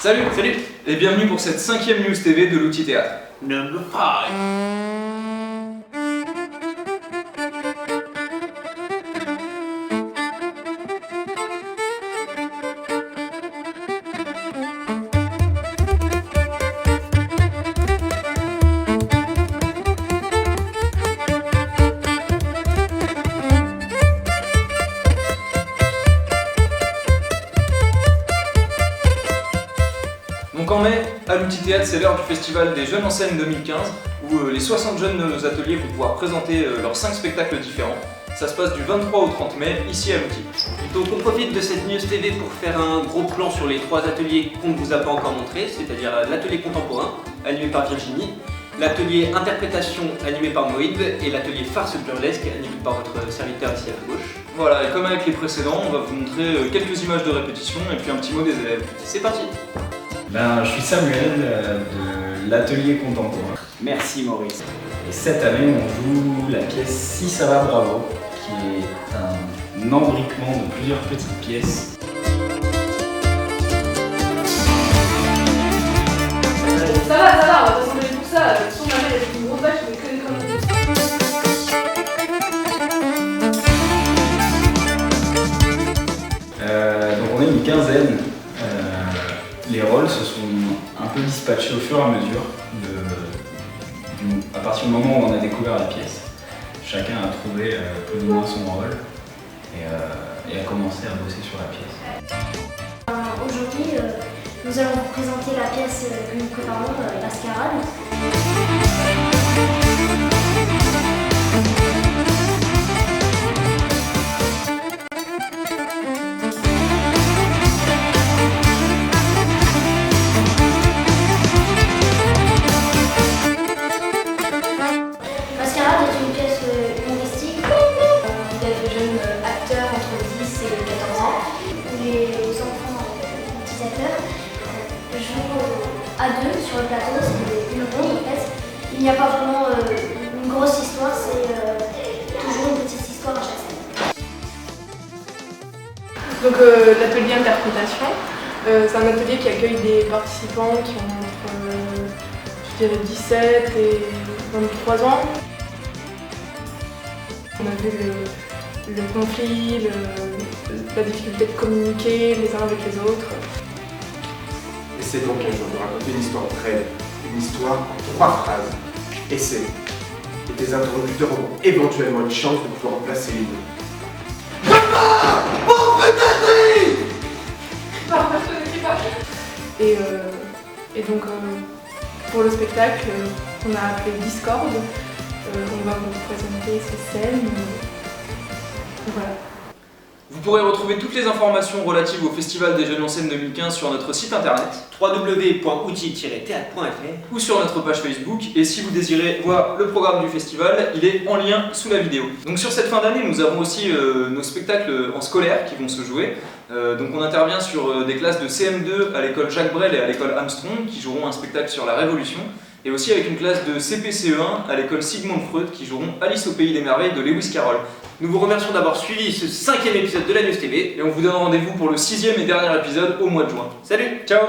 Salut, et bienvenue pour cette 5e News TV de l'Outil Théâtre. Number 5. Donc en mai, à l'Outil Théâtre, c'est l'heure du festival des jeunes en scène 2015, où les 60 jeunes de nos ateliers vont pouvoir présenter leurs 5 spectacles différents. Ça se passe du 23 au 30 mai, ici à l'Outil. Donc on profite de cette News TV pour faire un gros plan sur les 3 ateliers qu'on ne vous a pas encore montrés, c'est-à-dire l'atelier contemporain, animé par Virginie, l'atelier interprétation, animé par Moïd, et l'atelier farce burlesque, animé par votre serviteur ici à gauche. Voilà, et comme avec les précédents, on va vous montrer quelques images de répétition et puis un petit mot des élèves. C'est parti. Je suis Samuel de l'atelier contemporain. Merci Maurice. Et cette année, on joue la pièce Si ça va bravo, qui est un embriquement de plusieurs petites pièces. Ça va, on va s'assembler pour ça. Si on avait avec une grosse vache, on fait que des conneries. Donc on est une quinzaine. Les rôles se sont un peu dispatchés au fur et à mesure, à partir du moment où on a découvert la pièce. Chacun a trouvé plus ou moins son rôle et a commencé à bosser sur la pièce. Aujourd'hui, nous allons vous présenter la pièce que nous préparons, Mascarade. Mascarade est une pièce humoristique où il y a de jeunes acteurs entre 10 et 14 ans, où les enfants utilisateurs jouent à deux sur le plateau, c'est une ronde en fait. Il n'y a pas vraiment une grosse histoire, c'est toujours une petite histoire à chaque scène. Donc l'atelier interprétation, c'est un atelier qui accueille des participants qui ont entre, je dirais, 17 et 23 ans. On a vu le conflit, la difficulté de communiquer les uns avec les autres. Et c'est donc un jour de raconter une histoire brève, une histoire en 3 phrases. Essai. Et tes interlocuteurs auront éventuellement une chance de pouvoir en placer une. Et donc pour le spectacle, on a appelé Discord. On va vous présenter ces scènes. Voilà. Vous pourrez retrouver toutes les informations relatives au Festival des jeunes en scène 2015 sur notre site internet www.outil-théâtre.fr ou sur notre page Facebook, et si vous désirez voir le programme du festival, il est en lien sous la vidéo. Donc sur cette fin d'année, nous avons aussi nos spectacles en scolaire qui vont se jouer. Donc on intervient sur des classes de CM2 à l'école Jacques Brel et à l'école Armstrong qui joueront un spectacle sur la Révolution, et aussi avec une classe de CPCE1 à l'école Sigmund Freud qui joueront Alice au pays des merveilles de Lewis Carroll. Nous vous remercions d'avoir suivi ce 5e épisode de la News TV. Et on vous donne rendez-vous pour le 6e et dernier épisode au mois de juin. Salut. Ciao.